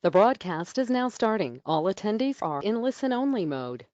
The broadcast is now starting. All attendees are in listen-only mode.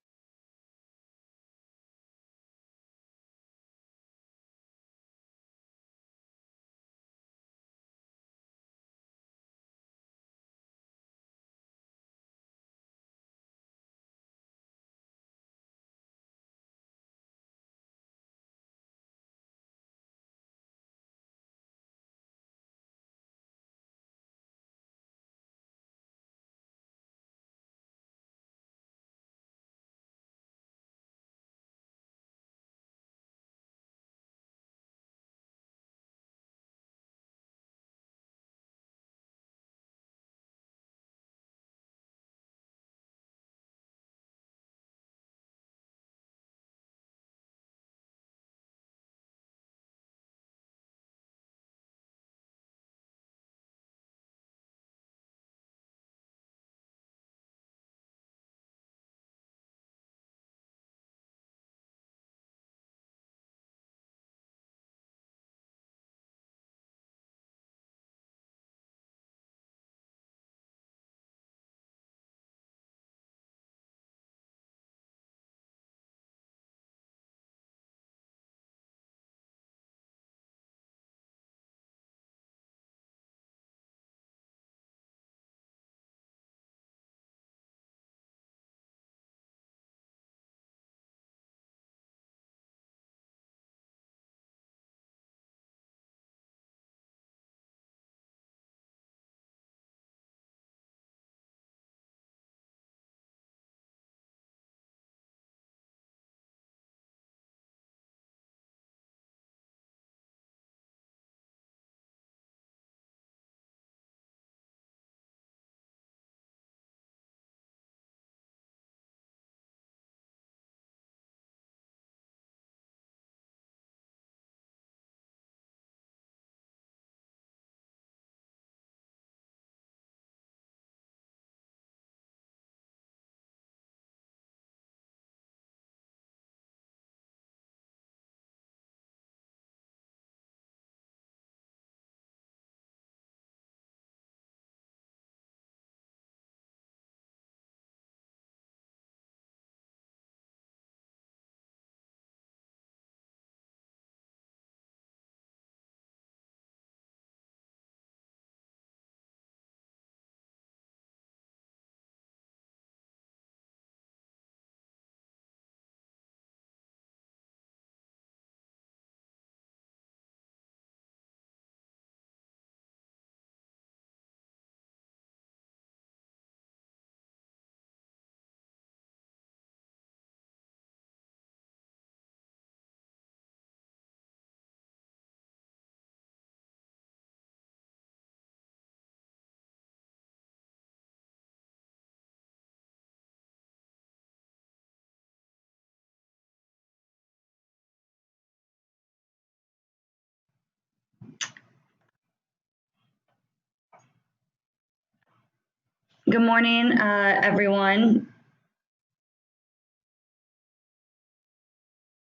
Good morning, everyone.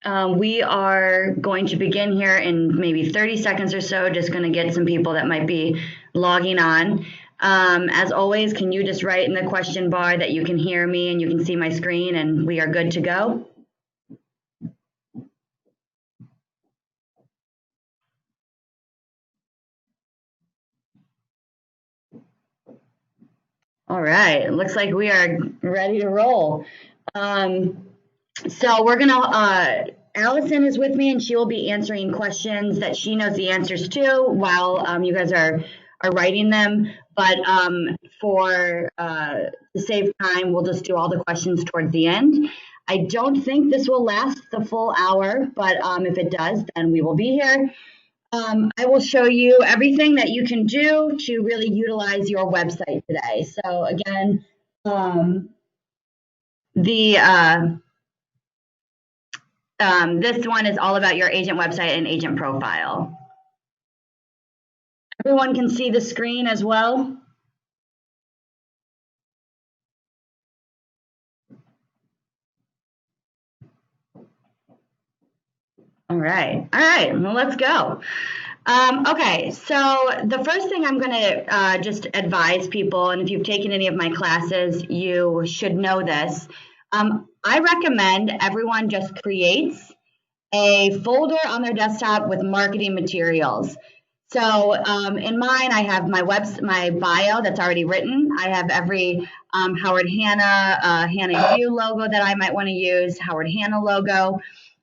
We are going to begin here in maybe 30 seconds or so, just going to get some people that might be logging on. As always, can you just write in the question bar that you can hear me and you can see my screen and we are good to go? All right, it looks like we are ready to roll. So we're gonna, Allison is with me and she will be answering questions that she knows the answers to while you guys are writing them. But to save time, we'll just do all the questions towards the end. I don't think this will last the full hour, but if it does, then we will be here. I will show you everything that you can do to really utilize your website today. So again, this one is all about your agent website and agent profile. Everyone can see the screen as well. All right, well, let's go. Okay, so the first thing I'm going to just advise people, and if you've taken any of my classes, you should know this. I recommend everyone just creates a folder on their desktop with marketing materials. So in mine, I have my bio that's already written. I have every Howard Hanna, Hanna U logo that I might want to use, Howard Hanna logo.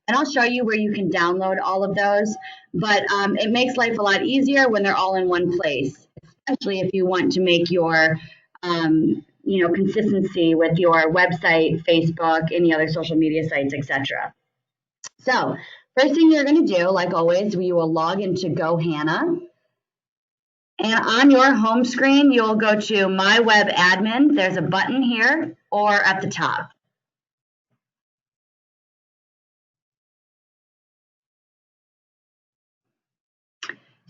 And I'll show you where you can download all of those. But it makes life a lot easier when they're all in one place, especially if you want to make your consistency with your website, Facebook, any other social media sites, etc. So first thing you're going to do, like always, you will log into Go Hanna. And on your home screen, you'll go to My Web Admin. There's a button here or at the top.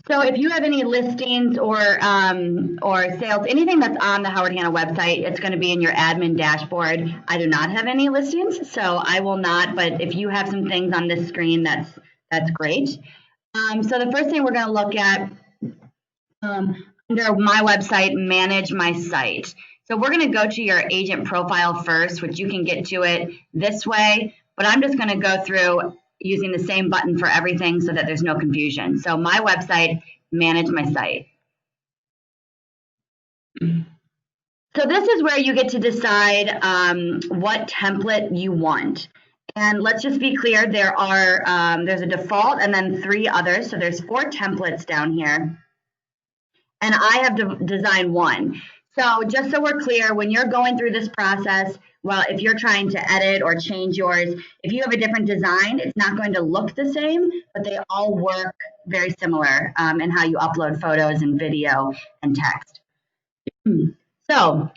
So if you have any listings or sales, anything that's on the Howard Hanna website, it's going to be in your admin dashboard. I do not have any listings, so I will not. But if you have some things on this screen, that's great. So the first thing we're going to look at under my website, manage my site. So we're going to go to your agent profile first, which you can get to it this way. But I'm just going to go through using the same button for everything so that there's no confusion. So my website, manage my site. So this is where you get to decide what template you want. And let's just be clear, there's a default and then 3 others. So there's 4 templates down here. And I have design 1. So just so we're clear, when you're going through this process, well, if you're trying to edit or change yours, if you have a different design, it's not going to look the same, but they all work very similar in how you upload photos and video and text. So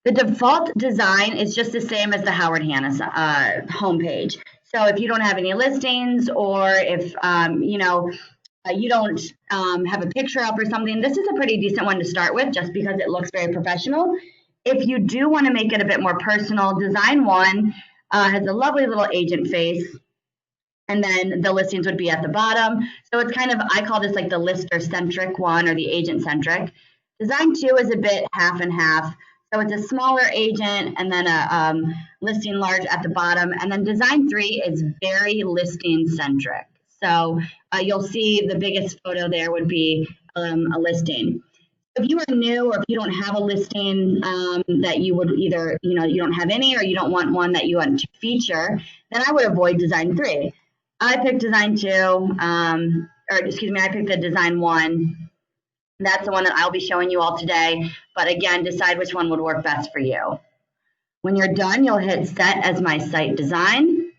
the default design is just the same as the Howard Hanna homepage. So if you don't have any listings or if, you don't have a picture up or something, this is a pretty decent one to start with just because it looks very professional. If you do want to make it a bit more personal, design 1 has a lovely little agent face, and then the listings would be at the bottom. So it's kind of, I call this like the lister-centric one or the agent-centric. Design 2 is a bit half and half. So it's a smaller agent and then a listing large at the bottom. And then design 3 is very listing-centric. So you'll see the biggest photo there would be a listing. If you are new or if you don't have a listing that you would either, you don't have any or you don't want one that you want to feature, then I would avoid design 3. I picked design 2, I picked the design 1. That's the one that I'll be showing you all today. But again, decide which one would work best for you. When you're done, you'll hit set as my site design.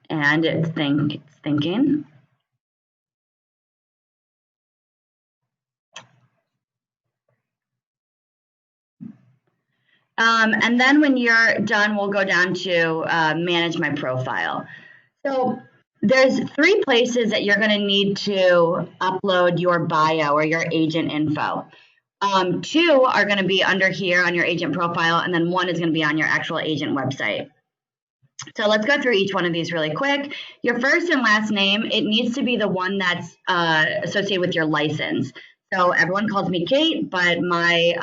And it's thinking. And then when you're done, we'll go down to manage my profile. So there's 3 places that you're going to need to upload your bio or your agent info. 2 are going to be under here on your agent profile, and then 1 is going to be on your actual agent website. So let's go through each one of these really quick. Your first and last name, it needs to be the one that's associated with your license. So everyone calls me Kate, but my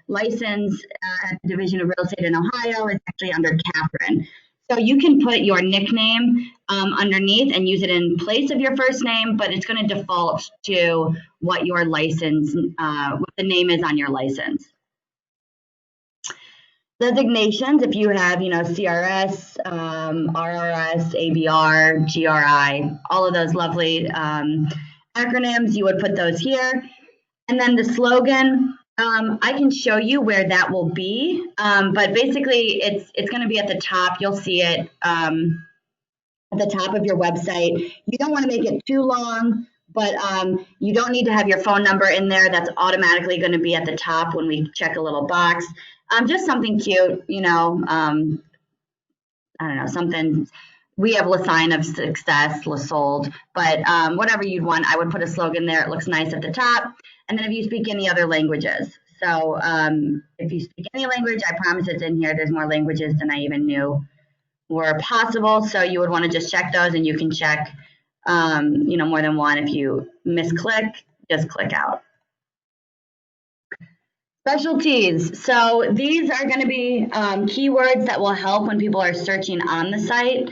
license at the Division of Real Estate in Ohio is actually under Catherine. So you can put your nickname underneath and use it in place of your first name, but it's going to default to what your license, what the name is on your license. Designations, if you have, CRS, RRS, ABR, GRI, all of those lovely acronyms, you would put those here. And then the slogan, I can show you where that will be, but basically it's going to be at the top. You'll see it at the top of your website. You don't want to make it too long, but you don't need to have your phone number in there. That's automatically going to be at the top when we check a little box. Just something cute, I don't know, something. We have La Sign of Success, La Sold, but whatever you'd want, I would put a slogan there. It looks nice at the top. And then if you speak any other languages. So if you speak any language, I promise it's in here. There's more languages than I even knew were possible. So you would want to just check those, and you can check, more than one. If you misclick, just click out. Specialties. So these are going to be keywords that will help when people are searching on the site.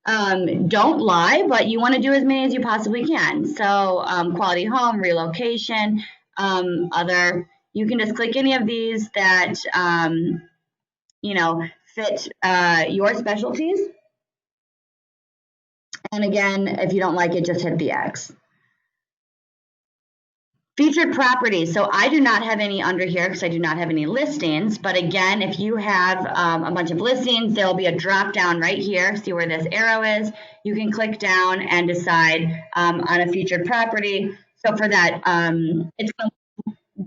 Don't lie, but you want to do as many as you possibly can. So quality home, relocation, other. You can just click any of these that fit your specialties. And again, if you don't like it, just hit the X. Featured properties. So I do not have any under here because I do not have any listings. But again, if you have a bunch of listings, there will be a drop down right here. See where this arrow is? You can click down and decide on a featured property. So for that, it's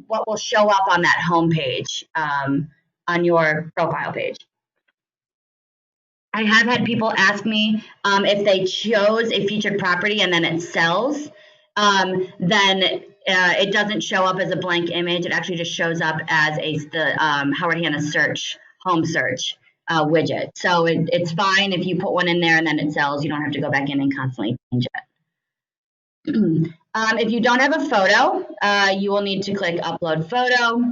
what will show up on that home page on your profile page. I have had people ask me if they chose a featured property and then it sells, then it doesn't show up as a blank image. It actually just shows up as the Howard Hanna search, home search widget. So it's fine if you put one in there and then it sells. You don't have to go back in and constantly change it. If you don't have a photo, you will need to click upload photo.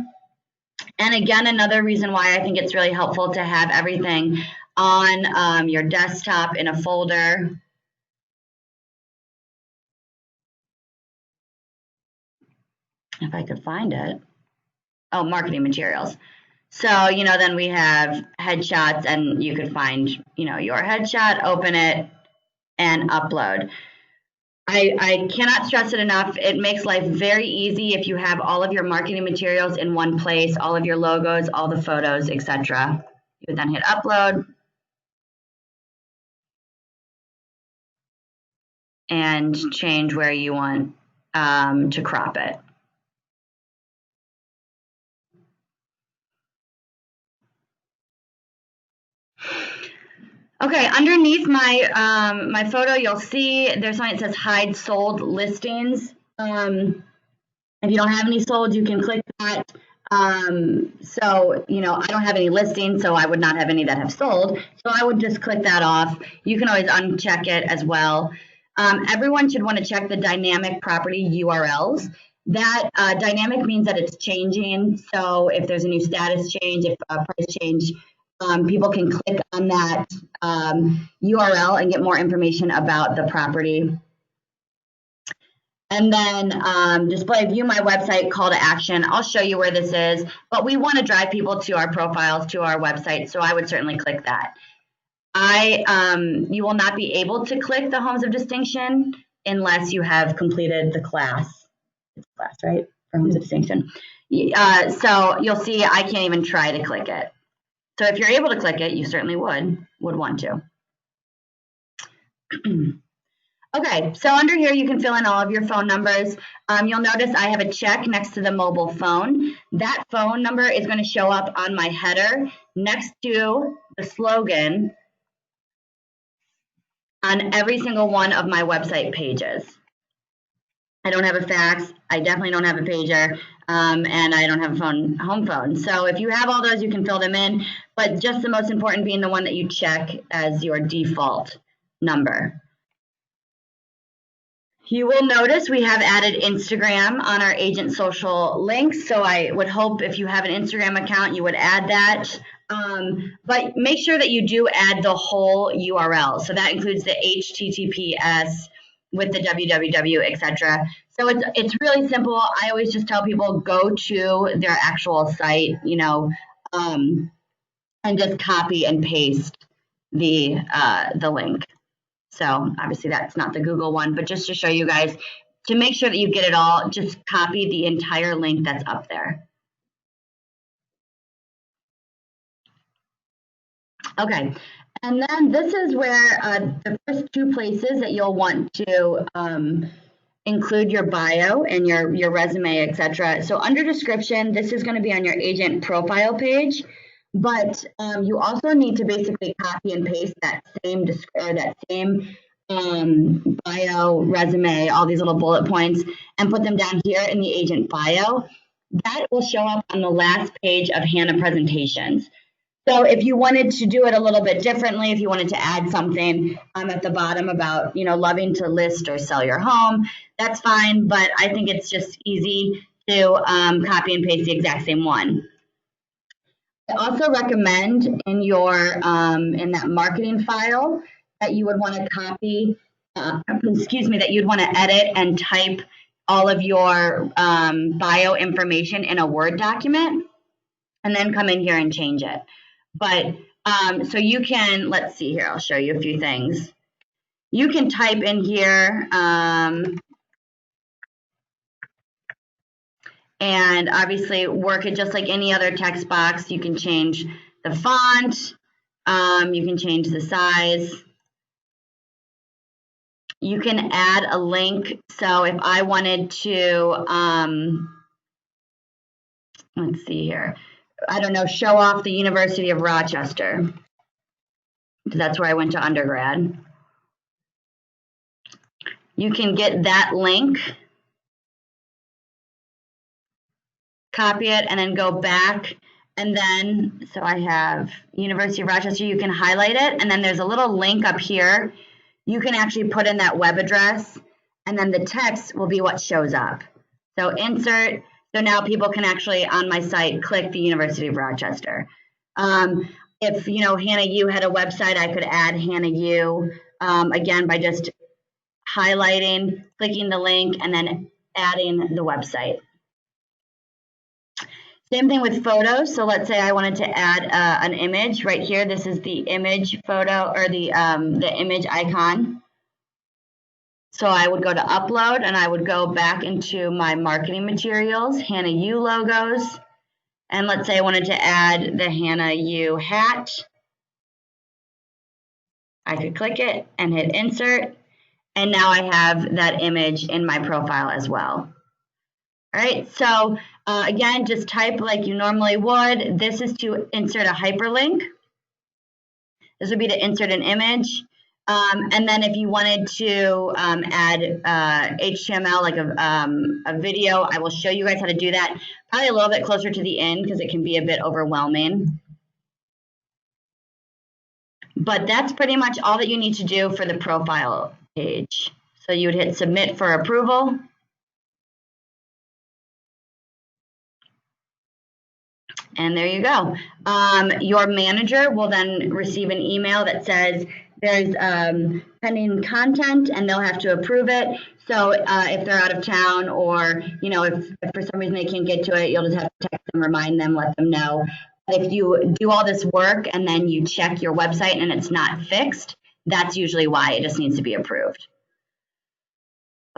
And again, another reason why I think it's really helpful to have everything on your desktop in a folder. If I could find it. Oh, marketing materials. So, then we have headshots, and you could find, your headshot, open it, and upload. I cannot stress it enough. It makes life very easy if you have all of your marketing materials in one place, all of your logos, all the photos, etc. You would then hit upload. And change where you want to crop it. Okay, underneath my photo, you'll see there's something that says hide sold listings. If you don't have any sold, you can click that. So, I don't have any listings, so I would not have any that have sold. So I would just click that off. You can always uncheck it as well. Everyone should want to check the dynamic property URLs. That dynamic means that it's changing. So if there's a new status change, if a price change, people can click on that URL and get more information about the property. And then display view my website, call to action. I'll show you where this is, but we want to drive people to our profiles, to our website, so I would certainly click that. You will not be able to click the Homes of Distinction unless you have completed the class. It's a class, right? For Homes of Distinction. So you'll see I can't even try to click it. So if you're able to click it, you certainly would want to. Okay, so under here you can fill in all of your phone numbers. You'll notice I have a check next to the mobile phone. That phone number is going to show up on my header next to the slogan on every single one of my website pages. I don't have a fax, I definitely don't have a pager, and I don't have a home phone. So if you have all those, you can fill them in, but just the most important being the one that you check as your default number. You will notice we have added Instagram on our agent social links. So I would hope if you have an Instagram account, you would add that. But make sure that you do add the whole URL. So that includes the HTTPS with the www, etc. So it's really simple. I always just tell people go to their actual site, and just copy and paste the link. So obviously that's not the Google one, but just to show you guys, to make sure that you get it all, just copy the entire link that's up there. Okay, and then this is where the first two places that you'll want to include your bio and your resume, etc. So under description, this is going to be on your agent profile page. But you also need to basically copy and paste that same bio, resume, all these little bullet points, and put them down here in the agent bio. That will show up on the last page of Hanna presentations. So if you wanted to do it a little bit differently, if you wanted to add something at the bottom about, loving to list or sell your home, that's fine. But I think it's just easy to copy and paste the exact same one. I also recommend in your in that marketing file that you would want to copy, that you'd want to edit and type all of your bio information in a Word document, and then come in here and change it. But so you can, let's see here, I'll show you a few things. You can type in here, and obviously work it just like any other text box. You can change the font, you can change the size. You can add a link. So if I wanted to, let's see here, I don't know, show off the University of Rochester, because that's where I went to undergrad. You can get that link, copy it, and then go back. And then, so I have University of Rochester, you can highlight it, and then there's a little link up here. You can actually put in that web address, and then the text will be what shows up. So insert, so now people can actually, on my site, click the University of Rochester. If, Hanna U had a website, I could add Hanna U, again, by just highlighting, clicking the link, and then adding the website. Same thing with photos. So let's say I wanted to add an image right here. This is the image photo, or the image icon. So I would go to upload, and I would go back into my marketing materials, Hanna U logos. And let's say I wanted to add the Hanna U hat. I could click it and hit insert. And now I have that image in my profile as well. All right, so again, just type like you normally would. This is to insert a hyperlink. This would be to insert an image. And then if you wanted to add HTML, like a video, I will show you guys how to do that. Probably a little bit closer to the end because it can be a bit overwhelming. But that's pretty much all that you need to do for the profile page. So you would hit submit for approval. And there you go. Your manager will then receive an email that says there's pending content, and they'll have to approve it. So if they're out of town, or if for some reason they can't get to it, you'll just have to text them, remind them, let them know. But if you do all this work and then you check your website and it's not fixed, that's usually why. It just needs to be approved.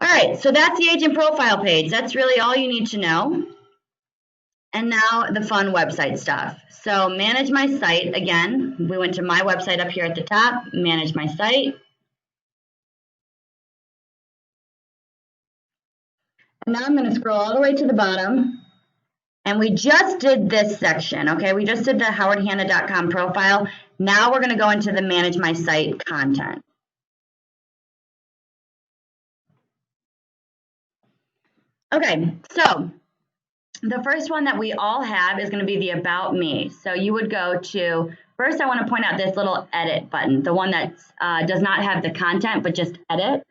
All right, so that's the agent profile page. That's really all you need to know. And now the fun website stuff. So manage my site. Again, we went to my website up here at the top, manage my site. And now I'm going to scroll all the way to the bottom. And we just did this section, okay? We just did the howardhanna.com profile. Now we're going to go into the manage my site content. Okay, so the first one that we all have is going to be the About Me. So you would go to, first I want to point out this little edit button, the one that does not have the content, but just edit.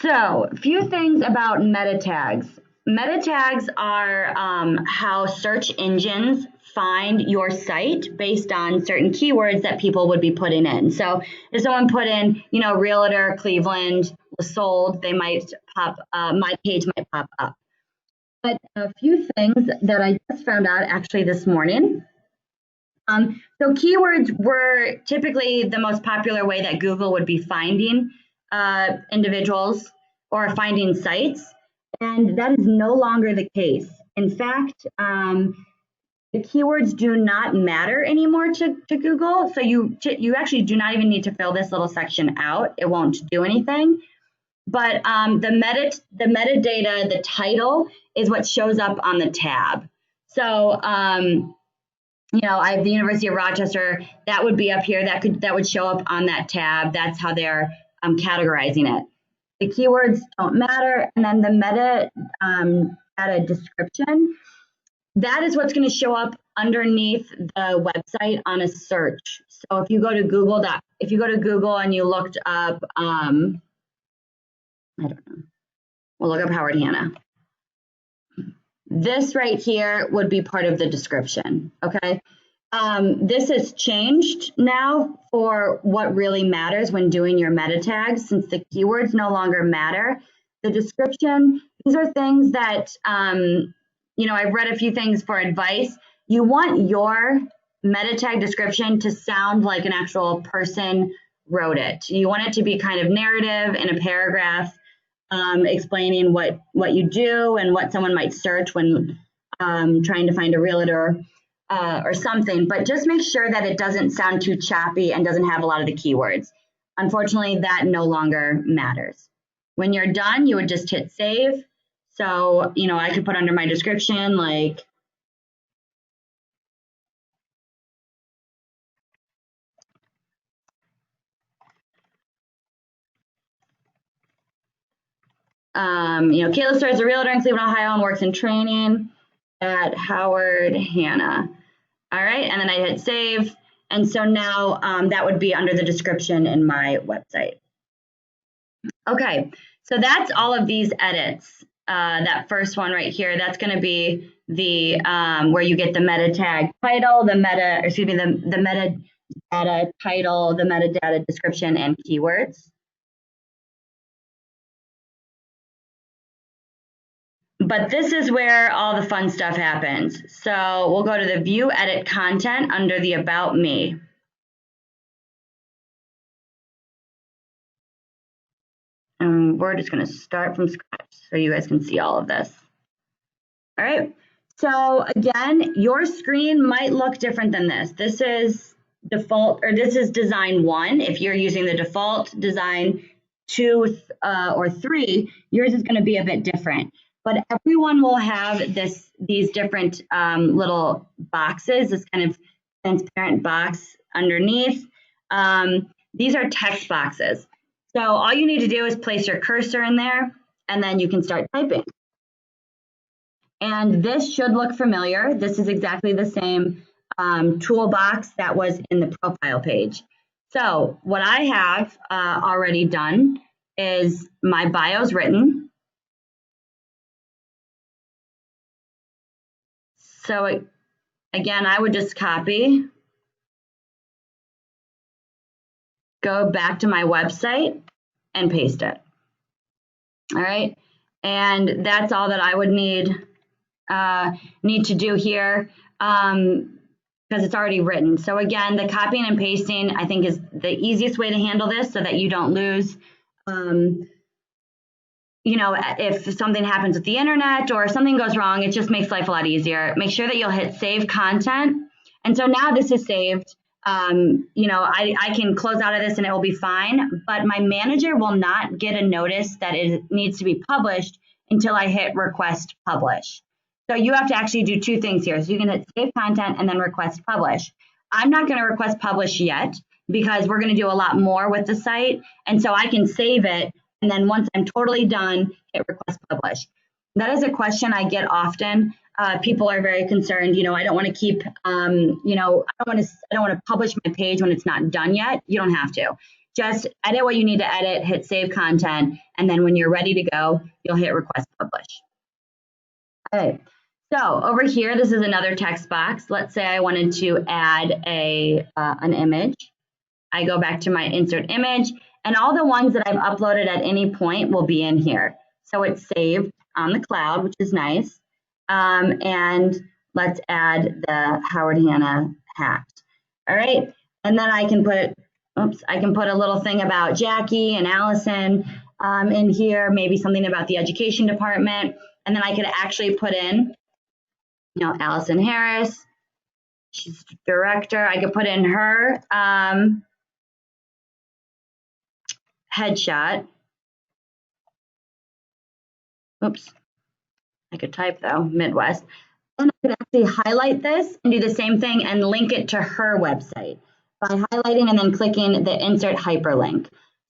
So a few things about meta tags. Meta tags are how search engines find your site based on certain keywords that people would be putting in. So if someone put in, Realtor, Cleveland, was sold, they might pop, my page might pop up. But a few things that I just found out actually this morning. So keywords were typically the most popular way that Google would be finding individuals or finding sites, and that is no longer the case. In fact, the keywords do not matter anymore to Google, so you actually do not even need to fill this little section out. It won't do anything. But the metadata, the title, is what shows up on the tab. So I have the University of Rochester. That would be up here. That would show up on that tab. That's how they're categorizing it. The keywords don't matter, and then the metadata description. that is what's going to show up underneath the website on a search. So if you go to Google and you looked up, I don't know, we'll look up Howard Hanna. This right here would be part of the description, okay? This has changed now for what really matters when doing your meta tags, since the keywords no longer matter. The description, these are things that, you know, I've read a few things for advice. You want your meta tag description to sound like an actual person wrote it. You want it to be kind of narrative in a paragraph, explaining what you do and what someone might search when trying to find a realtor or something, but just make sure that it doesn't sound too choppy and doesn't have a lot of the keywords. Unfortunately, that no longer matters. When you're done, you would just hit save. So, you know, I could put under my description, like, you know, Kayla starts a realtor in Cleveland, Ohio, and works in training at Howard Hanna. All right, and then I hit save. And so now that would be under the description in my website. Okay, so that's all of these edits. That first one right here, that's going to be the where you get the meta tag title, the metadata title, the metadata description, and keywords. But this is where all the fun stuff happens. So we'll go to the view edit content under the about me. And we're just going to start from scratch so you guys can see all of this. All right. So again, your screen might look different than this. This is default, or this is design 1. If you're using the default design 2 or 3, yours is going to be a bit different. But everyone will have these different little boxes, this kind of transparent box underneath. These are text boxes. So all you need to do is place your cursor in there, and then you can start typing. And this should look familiar. This is exactly the same toolbox that was in the profile page. So what I have already done is my bio's written. So again, I would just copy, go back to my website, and paste it. All right, and that's all that I would need to do here because it's already written. So again, the copying and pasting, I think, is the easiest way to handle this so that you don't lose. You know, if something happens with the internet or something goes wrong, it just makes life a lot easier. Make sure that you'll hit save content. And so now this is saved. You know, I can close out of this and it will be fine, but my manager will not get a notice that it needs to be published until I hit request publish. So you have to actually do 2 things here. So you can hit save content and then request publish. I'm not going to request publish yet because we're going to do a lot more with the site. And so I can save it. And then once I'm totally done, hit request publish. That is a question I get often. People are very concerned. You know, I don't want to keep, you know, I don't want to publish my page when it's not done yet. You don't have to. Just edit what you need to edit, hit save content, and then when you're ready to go, you'll hit request publish. Okay. So over here, this is another text box. Let's say I wanted to add an image. I go back to my insert image, and all the ones that I've uploaded at any point will be in here. So it's saved on the cloud, which is nice. And let's add the Howard Hanna hat. All right. And then I can put, I can put a little thing about Jackie and Allison in here, maybe something about the education department. And then I could actually put in, you know, Allison Harris, she's director. I could put in her headshot. Oops, I could type though, Midwest. And I could actually highlight this and do the same thing and link it to her website by highlighting and then clicking the insert hyperlink.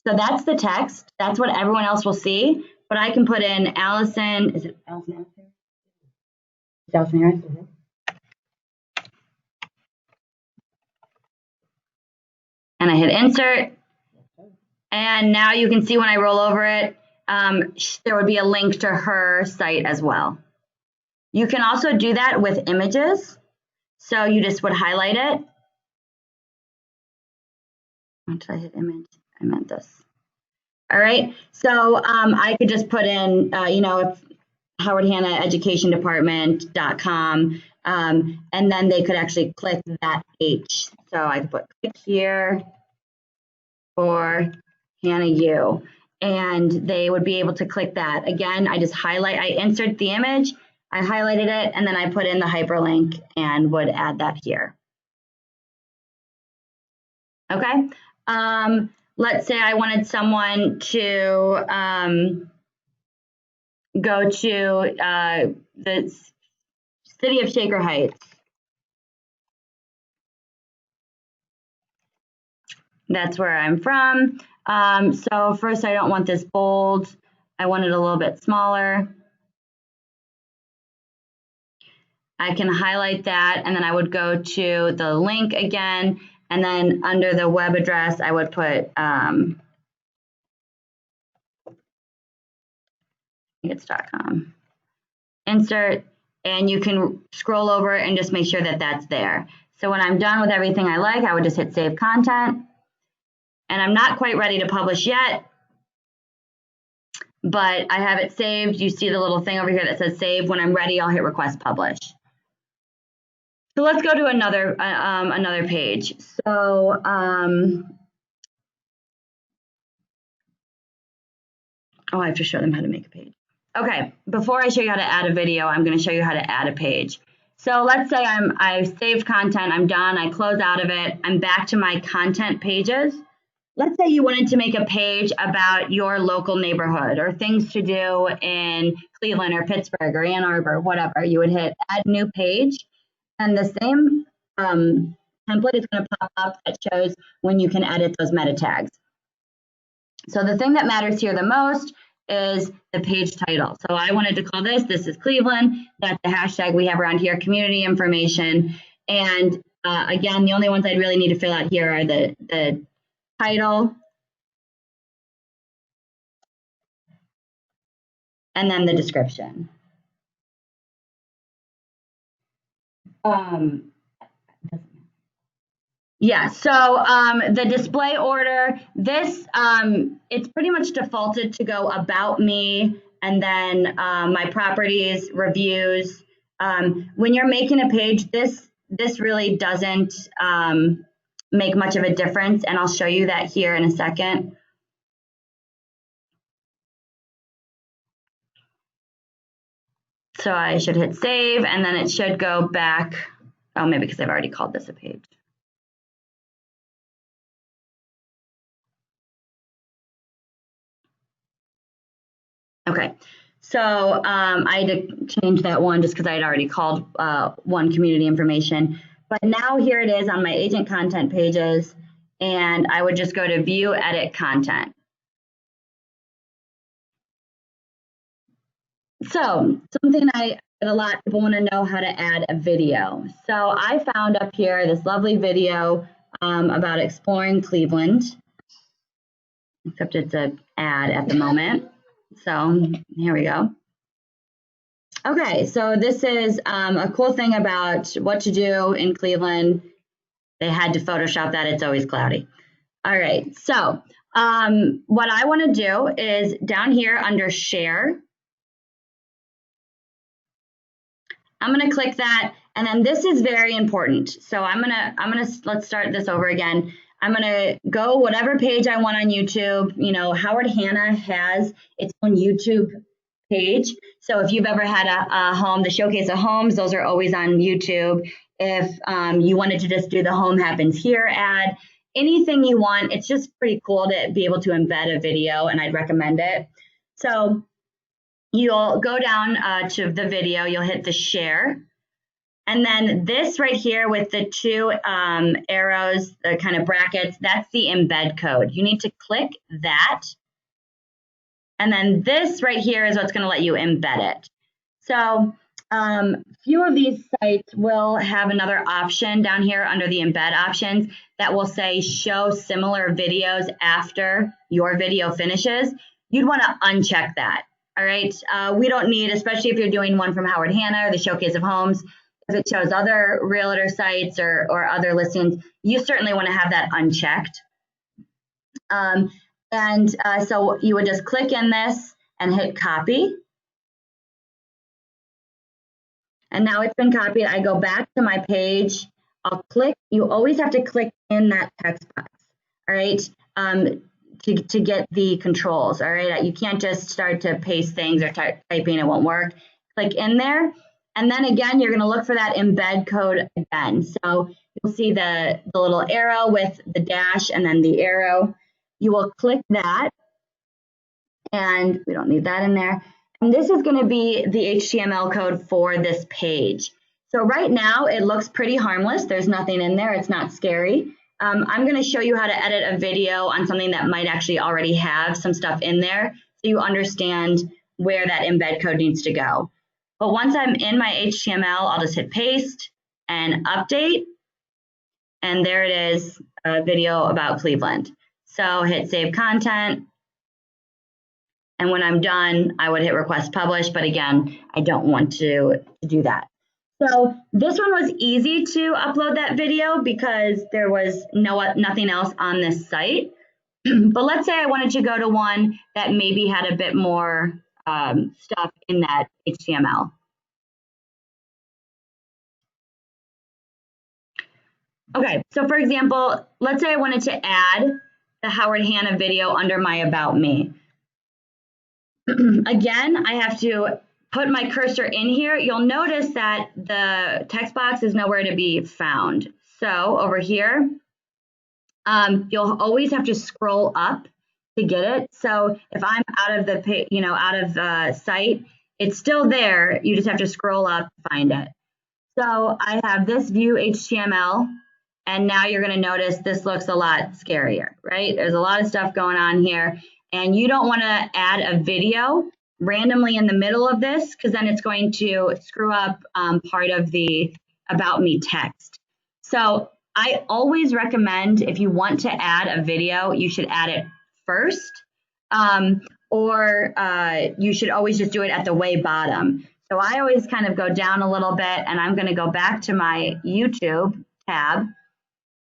So that's the text. That's what everyone else will see. But I can put in Allison, is it Allison Harris? Allison Harris? and I hit insert. And now you can see when I roll over it, there would be a link to her site as well. You can also do that with images. So you just would highlight it. Did I hit image? I meant this. All right. So I could just put in, it's Howard Hanna Education Department.com, and then they could actually click that H. So I could put click here for Hanna U, and they would be able to click that. Again, I just highlight, I insert the image, I highlighted it, and then I put in the hyperlink and would add that here. Okay. Let's say I wanted someone to go to the city of Shaker Heights. That's where I'm from. So first, I don't want this bold. I want it a little bit smaller. I can highlight that, and then I would go to the link again, and then under the web address, I would put, it's .com. Insert, and you can scroll over and just make sure that that's there. So when I'm done with everything I like, I would just hit Save Content. And I'm not quite ready to publish yet, but I have it saved. You see the little thing over here that says Save. When I'm ready, I'll hit Request Publish. So let's go to another page. So I have to show them how to make a page. Okay, before I show you how to add a video, I'm going to show you how to add a page. So let's say I've saved content, I'm done, I close out of it, I'm back to my content pages. Let's say you wanted to make a page about your local neighborhood or things to do in Cleveland or Pittsburgh or Ann Arbor, whatever. You would hit Add New Page, and the same template is going to pop up that shows when you can edit those meta tags. So the thing that matters here the most is the page title. So I wanted to call this is Cleveland. That's the hashtag we have around here, community information. And again, the only ones I'd really need to fill out here are the title and then the description. Yeah, so the display order, this, it's pretty much defaulted to go about me and then my properties, reviews. When you're making a page, this really doesn't make much of a difference, and I'll show you that here in a second. So I should hit save, and then it should go back. Oh, maybe because I've already called this a page. Okay, so I had to change that one just because I had already called one community information. But now here it is on my agent content pages, and I would just go to view, edit content. So something that a lot of people want to know how to add a video. So I found up here this lovely video about exploring Cleveland, except it's an ad at the moment. So here we go. Okay, so this is a cool thing about what to do in Cleveland. They had to Photoshop that. It's always cloudy. All right, so what I want to do is down here under share, I'm going to click that, and then this is very important. So let's start this over again. I'm going to go whatever page I want on YouTube. You know, Howard Hanna has its own YouTube page. So if you've ever had a home, the showcase of homes, those are always on YouTube. If you wanted to just do the home happens here ad, anything you want, it's just pretty cool to be able to embed a video, and I'd recommend it. So you'll go down to the video, you'll hit the share. And then this right here with the two arrows, the kind of brackets, that's the embed code. You need to click that. And then this right here is what's going to let you embed it. So Few of these sites will have another option down here under the embed options that will say show similar videos after your video finishes. You'd want to uncheck that. All right. We don't need, especially if you're doing one from Howard Hanna or the Showcase of Homes, if it shows other realtor sites or other listings, you certainly want to have that unchecked. So you would just click in this and hit copy. And now it's been copied. I go back to my page. I'll click. You always have to click in that text box, all right, to get the controls, all right? You can't just start to paste things or typing. It won't work. Click in there. And then again, you're going to look for that embed code again. So you'll see the little arrow with the dash and then the arrow. You will click that. And we don't need that in there. And this is going to be the HTML code for this page. So right now it looks pretty harmless. There's nothing in there. It's not scary. I'm going to show you how to edit a video on something that might actually already have some stuff in there so you understand where that embed code needs to go. But once I'm in my HTML, I'll just hit paste and update. And there it is, a video about Cleveland. So hit save content. And when I'm done, I would hit request publish, but again, I don't want to do that. So this one was easy to upload that video because there was nothing else on this site. But let's say I wanted to go to one that maybe had a bit more stuff in that HTML. Okay, so for example, let's say I wanted to add the Howard Hanna video under my About Me. Again, I have to put my cursor in here. You'll notice that the text box is nowhere to be found. So over here, you'll always have to scroll up to get it. So if I'm out of the site, it's still there. You just have to scroll up to find it. So I have this view HTML, and now you're going to notice this looks a lot scarier, right? There's a lot of stuff going on here. And you don't want to add a video randomly in the middle of this because then it's going to screw up part of the About Me text. So I always recommend if you want to add a video, you should add it first, or you should always just do it at the way bottom. So I always kind of go down a little bit, and I'm going to go back to my YouTube tab.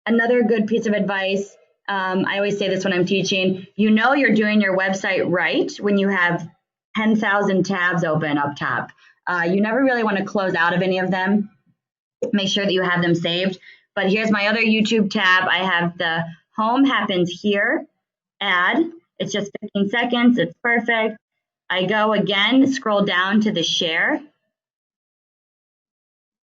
Another good piece of advice, I always say this when I'm teaching, you know you're doing your website right when you have 10,000 tabs open up top. You never really want to close out of any of them. Make sure that you have them saved. But here's my other YouTube tab. I have the home happens here, add. It's just 15 seconds. It's perfect. I go again, scroll down to the share.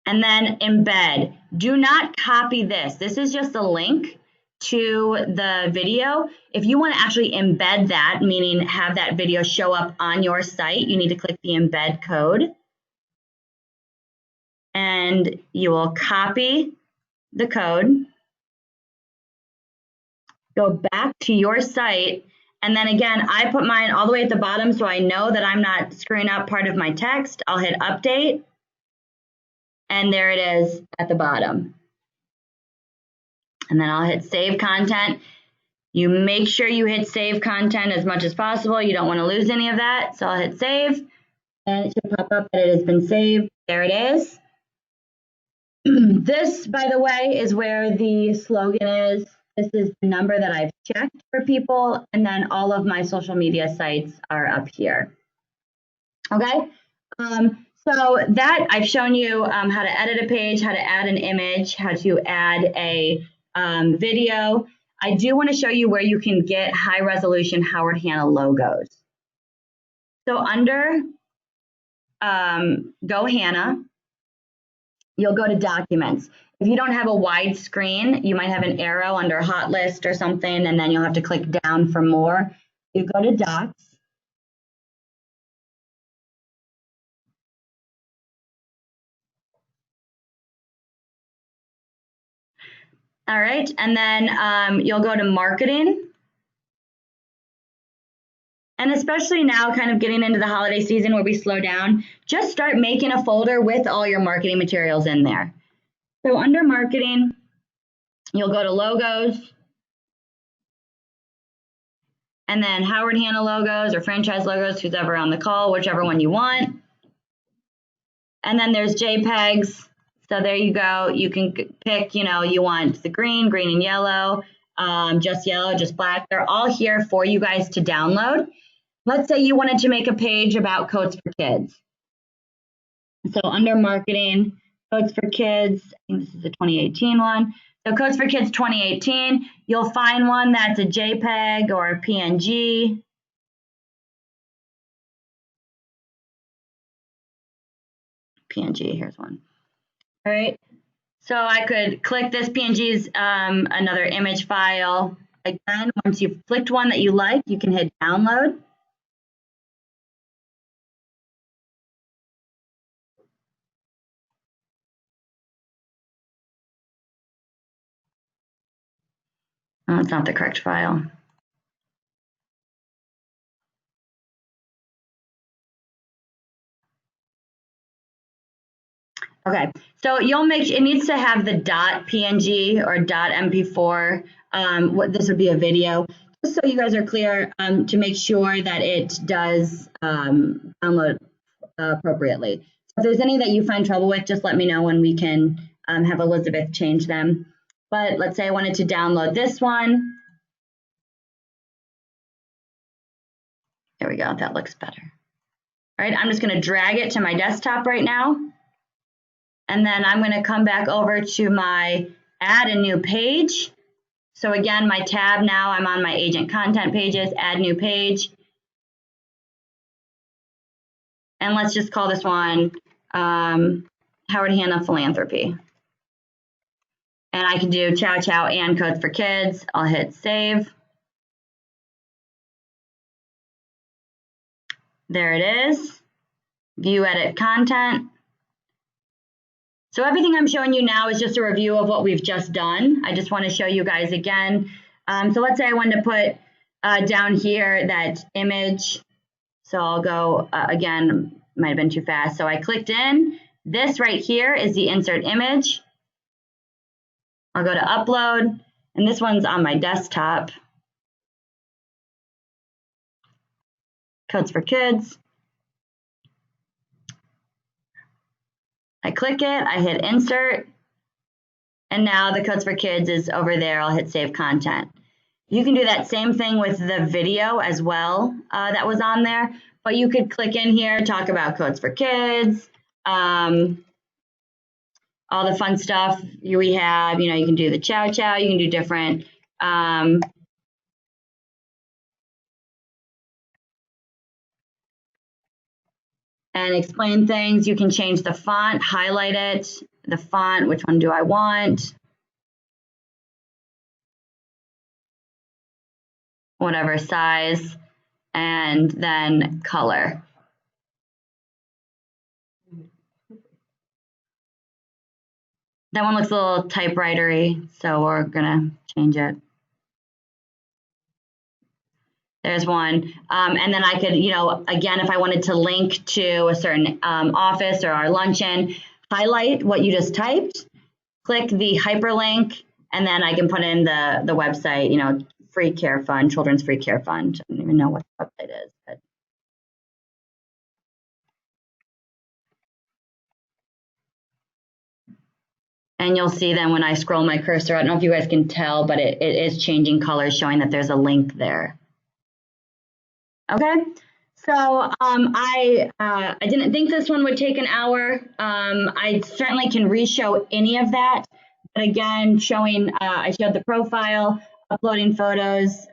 And then embed. Do not copy this. This is just a link to the video. If you want to actually embed that, meaning have that video show up on your site, you need to click the embed code. And you will copy the code, go back to your site, and then again, I put mine all the way at the bottom so I know that I'm not screwing up part of my text. I'll hit update. And there it is at the bottom. And then I'll hit save content. You make sure you hit save content as much as possible. You don't want to lose any of that. So I'll hit save and it should pop up that it has been saved. There it is. This, by the way, is where the slogan is. This is the number that I've checked for people. And then all of my social media sites are up here. Okay. So that I've shown you how to edit a page, how to add an image, how to add a video. I do want to show you where you can get high resolution Howard Hanna logos. So under Go Hanna, you'll go to documents. If you don't have a wide screen, you might have an arrow under hot list or something, and then you'll have to click down for more. You go to docs. All right, and then you'll go to marketing. And especially now, kind of getting into the holiday season where we slow down, just start making a folder with all your marketing materials in there. So under marketing, you'll go to logos, and then Howard Hanna logos or franchise logos, who's ever on the call, whichever one you want. And then there's JPEGs. So there you go. You can pick, you want the green and yellow, just black. They're all here for you guys to download. Let's say you wanted to make a page about coats for kids. So under marketing, coats for kids, I think this is the 2018 one. So coats for kids 2018, you'll find one that's a JPEG or a PNG. PNG, here's one. All right. So I could click this PNG's another image file. Again, once you've clicked one that you like, you can hit download. Oh, it's not the correct file. Okay, so you'll make, it needs to have the .png or .mp4. This would be a video, just so you guys are clear, to make sure that it does download appropriately. So if there's any that you find trouble with, just let me know and we can have Elizabeth change them. But let's say I wanted to download this one. There we go, that looks better. All right, I'm just gonna drag it to my desktop right now. And then I'm gonna come back over to my add a new page. So again, my tab now, I'm on my agent content pages, add new page. And let's just call this one Howard Hanna Philanthropy. And I can do Chow Chow and coats for kids. I'll hit save. There it is. View edit content. So everything I'm showing you now is just a review of what we've just done. I just want to show you guys again. So let's say I wanted to put down here that image. So I'll go again, might have been too fast. So I clicked in. This right here is the insert image. I'll go to upload, and this one's on my desktop. Coats for kids. I click it, I hit insert, and now the coats for kids is over there. I'll hit save content. You can do that same thing with the video as well that was on there, but you could click in here, talk about coats for kids, all the fun stuff we have. You can do the Chow Chow, you can do different and explain things. You can change the font, highlight it, the font, which one do I want? Whatever size, and then color. That one looks a little typewritery, so we're gonna change it. There's one. And then I could, again, if I wanted to link to a certain office or our luncheon, highlight what you just typed, click the hyperlink, and then I can put in the website, free care fund, children's free care fund. I don't even know what the website is. But and you'll see then when I scroll my cursor, I don't know if you guys can tell, but it is changing colors, showing that there's a link there. Okay, so I didn't think this one would take an hour. I certainly can re-show any of that, but again, I showed the profile, uploading photos,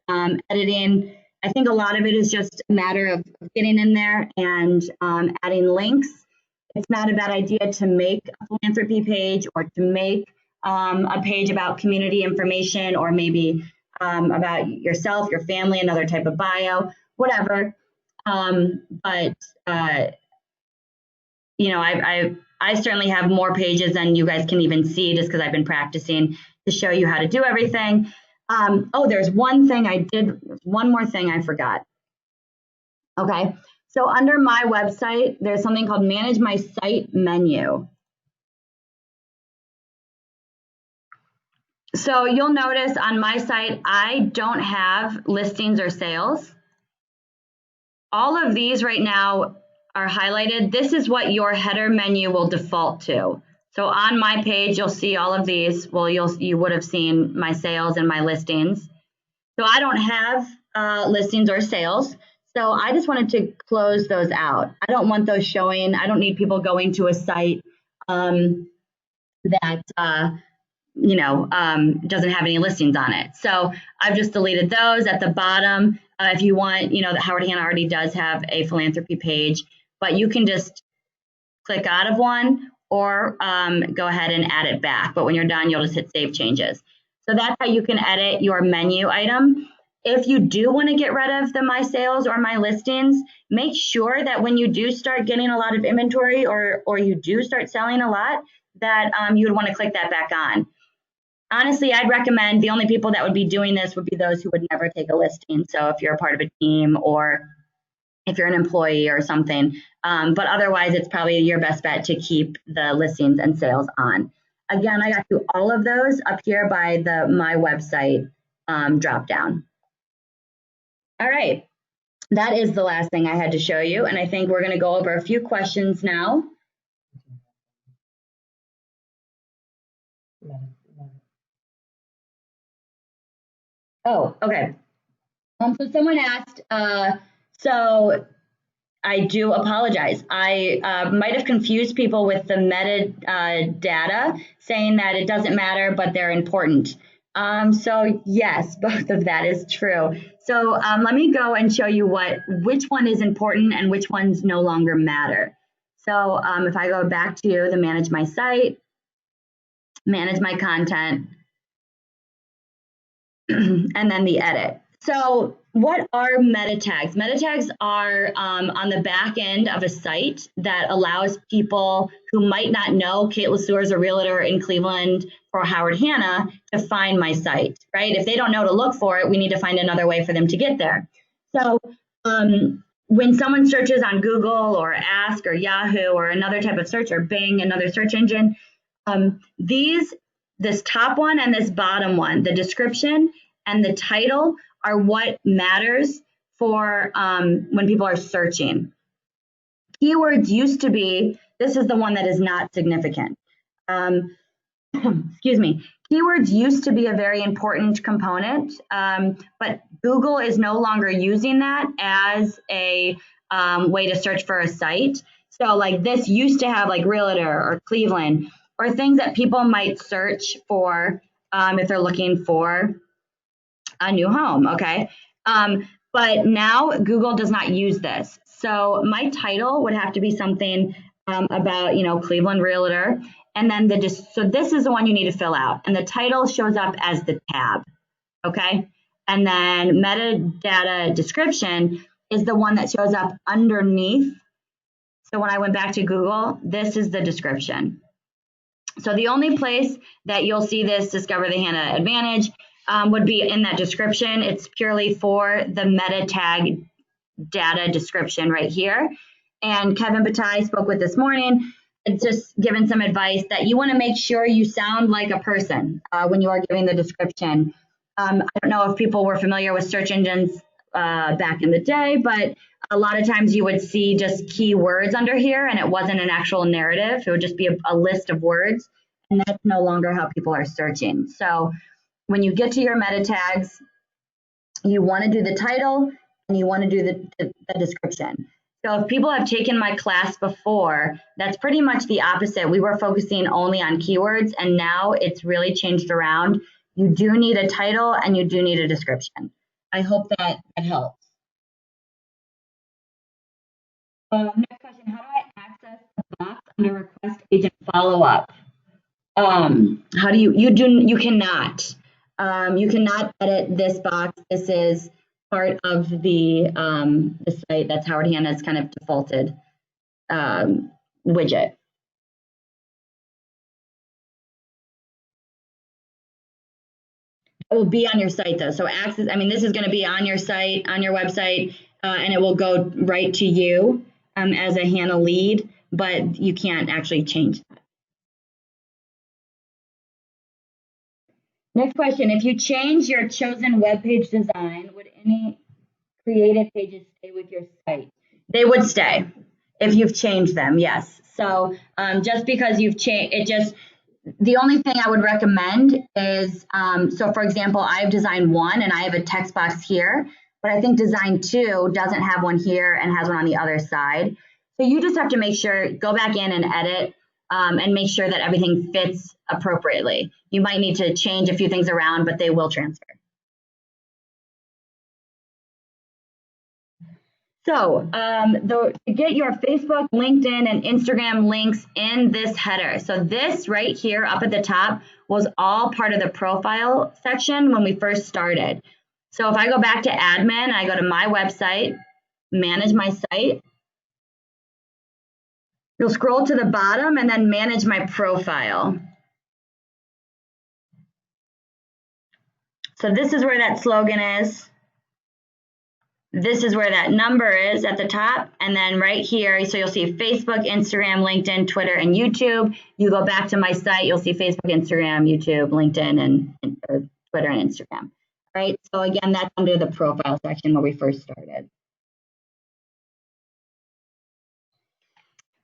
editing. I think a lot of it is just a matter of getting in there and adding links. It's not a bad idea to make a philanthropy page or to make a page about community information, or maybe about yourself, your family, another type of bio, whatever. I certainly have more pages than you guys can even see, just because I've been practicing to show you how to do everything. There's one more thing I forgot. Okay, so under my website, there's something called Manage My Site menu. So you'll notice on my site, I don't have listings or sales. All of these right now are highlighted. This is what your header menu will default to. So on my page, you'll see all of these. Well, you would have seen my sales and my listings. So I don't have listings or sales. So I just wanted to close those out. I don't want those showing. I don't need people going to a site that doesn't have any listings on it. So I've just deleted those. At the bottom, if you want, that Howard Hanna already does have a philanthropy page, but you can just click out of one or go ahead and add it back. But when you're done, you'll just hit Save Changes. So that's how you can edit your menu item. If you do want to get rid of the My Sales or My Listings, make sure that when you do start getting a lot of inventory or you do start selling a lot, that you would want to click that back on. Honestly, I'd recommend the only people that would be doing this would be those who would never take a listing. So if you're a part of a team or if you're an employee or something, but otherwise it's probably your best bet to keep the listings and sales on. Again, I got to all of those up here by the My Website drop down. All right, that is the last thing I had to show you. And I think we're gonna go over a few questions now. Oh, okay. So someone asked, so I do apologize. I might have confused people with the metadata, saying that it doesn't matter, but they're important. So yes, both of that is true. So let me go and show you which one is important and which ones no longer matter. So if I go back to the Manage My Site, Manage My Content, and then the Edit. So what are meta tags? Meta tags are on the back end of a site that allows people who might not know Kate LeSueur is a realtor in Cleveland or Howard Hanna to find my site, right? If they don't know to look for it, we need to find another way for them to get there. So when someone searches on Google or Ask or Yahoo or another type of search or Bing, another search engine, this top one and this bottom one, the description and the title, are what matters for when people are searching. Keywords used to be, this is the one that is not significant. Excuse me. Keywords used to be a very important component, but Google is no longer using that as a way to search for a site. So like this used to have like realtor or Cleveland or things that people might search for if they're looking for a new home, okay? But now Google does not use this. So my title would have to be something about, Cleveland realtor. And then so this is the one you need to fill out. And the title shows up as the tab, okay? And then metadata description is the one that shows up underneath. So when I went back to Google, this is the description. So the only place that you'll see this Discover the Hanna Advantage would be in that description. It's purely for the meta tag data description right here. And Kevin Bataille spoke with this morning. It's just given some advice that you want to make sure you sound like a person when you are giving the description. I don't know if people were familiar with search engines back in the day, but a lot of times you would see just keywords under here and it wasn't an actual narrative. It would just be a list of words, and that's no longer how people are searching. So when you get to your meta tags, you want to do the title and you want to do the description. So if people have taken my class before, that's pretty much the opposite. We were focusing only on keywords, and now it's really changed around. You do need a title and you do need a description. I hope that helps. Next question, how do I access the box under request agent follow-up? How do you cannot. You cannot edit this box. This is part of the site. That's Howard Hanna's kind of defaulted widget. It will be on your site though. So access, this is going to be on your site, on your website. and it will go right to you as a Hanna lead, but you can't actually change that. Next question, if you change your chosen web page design, would any creative pages stay with your site? They would stay if you've changed them, yes. So just because you've changed, the only thing I would recommend is, so for example, I've designed one and I have a text box here, but I think design 2 doesn't have one here and has one on the other side. So you just have to make sure, go back in and edit and make sure that everything fits appropriately. You might need to change a few things around, but they will transfer. So to get your Facebook, LinkedIn, and Instagram links in this header. So this right here up at the top was all part of the profile section when we first started. So if I go back to admin and I go to my website, manage my site, you'll scroll to the bottom and then manage my profile. So this is where that slogan is. This is where that number is at the top. And then right here, so you'll see Facebook, Instagram, LinkedIn, Twitter, and YouTube. You go back to my site, you'll see Facebook, Instagram, YouTube, LinkedIn, and Twitter and Instagram. Right? So again, that's under the profile section where we first started.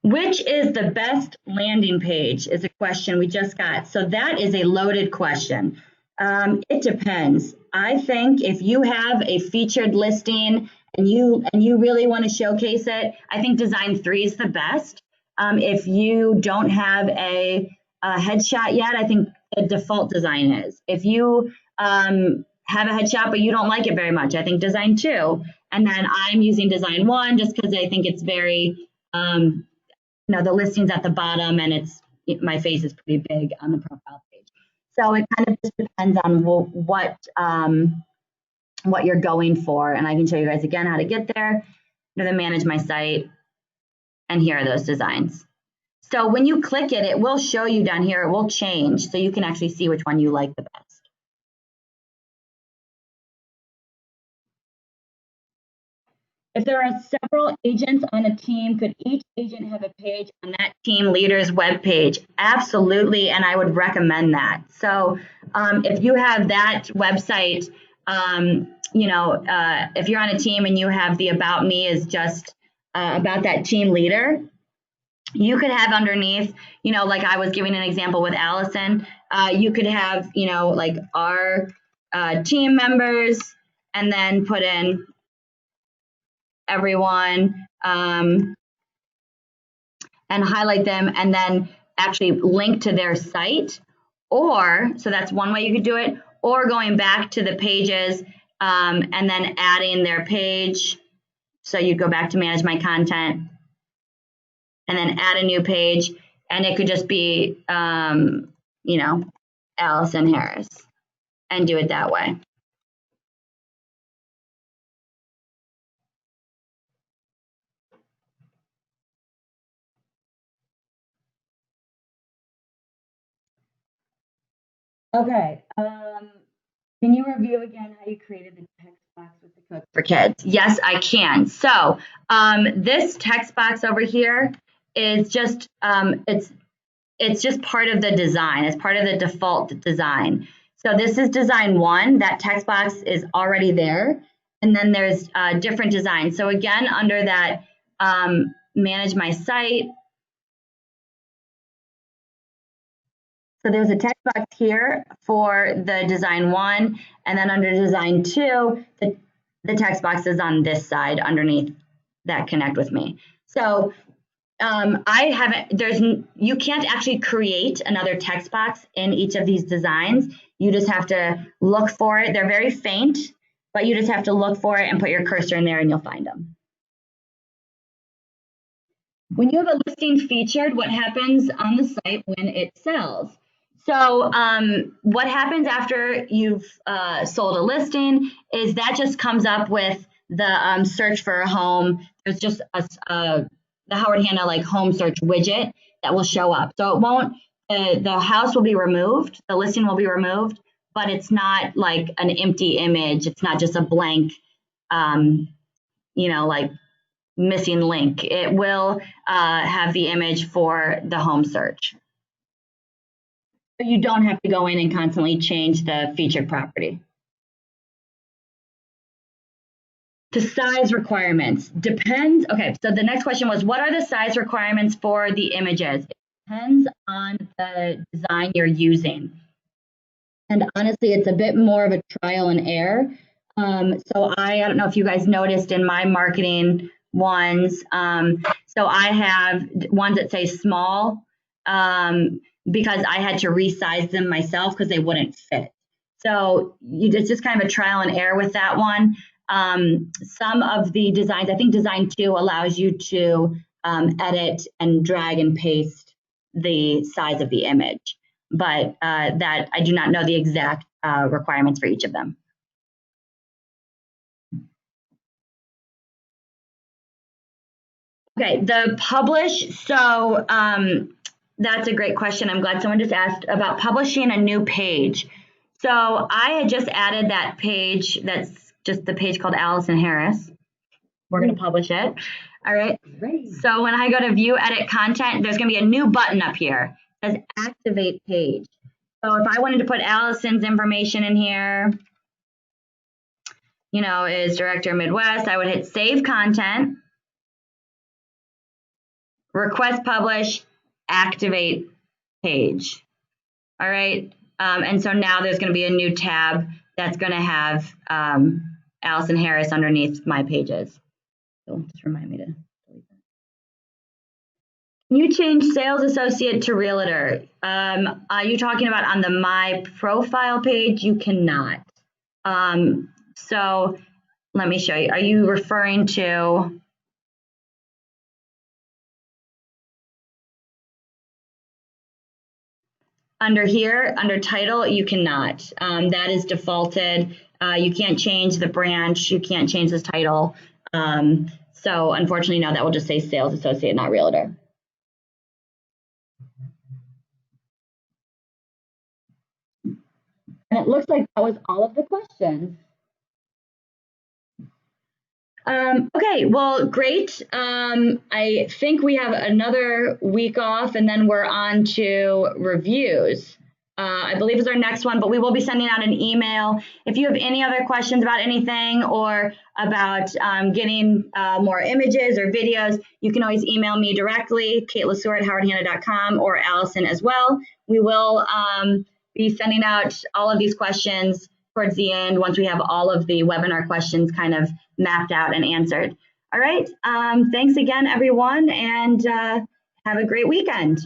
Which is the best landing page is a question we just got. So that is a loaded question. It depends. I think if you have a featured listing and you really want to showcase it, I think design 3 is the best. If you don't have a headshot yet, I think the default design is. If you have a headshot but you don't like it very much, I think design 2. And then I'm using design 1 just because I think it's very, the listing's at the bottom and my face is pretty big on the profile page. So it kind of just depends on what you're going for. And I can show you guys again how to get there. Then manage my site. And here are those designs. So when you click it, it will show you down here. It will change. So you can actually see which one you like the best. If there are several agents on a team, could each agent have a page on that team leader's web page? Absolutely, and I would recommend that. So if you have that website, if you're on a team and you have the About Me is just about that team leader, you could have underneath, like I was giving an example with Allison, you could have, like our team members and then put in everyone and highlight them and then actually link to their site. Or, so that's one way you could do it, or going back to the pages and then adding their page. So you'd go back to manage my content and then add a new page. And it could just be, Allison Harris and do it that way. Okay. Can you review again how you created the text box with the cook for kids? Yes, I can. So this text box over here is just it's just part of the design. It's part of the default design. So this is design 1. That text box is already there, and then there's different designs. So again, under that manage my site. So there's a text box here for the design 1, and then under design 2, the text box is on this side underneath that connect with me. So you can't actually create another text box in each of these designs. You just have to look for it. They're very faint, but you just have to look for it and put your cursor in there and you'll find them. When you have a listing featured, what happens on the site when it sells? So what happens after you've sold a listing is that just comes up with the search for a home. There's just the Howard Hanna like home search widget that will show up. So it won't, the house will be removed, the listing will be removed, but it's not like an empty image. It's not just a blank, like missing link. It will have the image for the home search. So you don't have to go in and constantly change the featured property. To size requirements, depends. Okay, so the next question was, what are the size requirements for the images? It depends on the design you're using. And honestly, it's a bit more of a trial and error. So I don't know if you guys noticed in my marketing ones, so I have ones that say small because I had to resize them myself because they wouldn't fit. So it's just kind of a trial and error with that one. Some of the designs, I think design 2 allows you to edit and drag and paste the size of the image, but that I do not know the exact requirements for each of them. Okay, the publish. So that's a great question. I'm glad someone just asked about publishing a new page. So I had just added that page. That's just the page called Allison Harris. We're going to publish it. All right. So when I go to view, edit content, there's going to be a new button up here. It says activate page. So if I wanted to put Allison's information in here, is Director Midwest, I would hit save content, request publish, activate page. All right. And so now there's going to be a new tab that's going to have Allison Harris underneath my pages. So just remind me to delete that. Can you change sales associate to realtor? Are you talking about on the my profile page? You cannot. So let me show you. Are you referring to under here, under title? You cannot. That is defaulted. You can't change the branch. You can't change the title. So unfortunately, no, that will just say sales associate, not realtor. And it looks like that was all of the questions. Okay, well, great. I think we have another week off and then we're on to reviews. I believe is our next one, but we will be sending out an email. If you have any other questions about anything or about getting more images or videos, you can always email me directly, KateLaSure@howardhanna.com, or Allison as well. We will be sending out all of these questions towards the end once we have all of the webinar questions kind of mapped out and answered. All right, thanks again, everyone, and have a great weekend.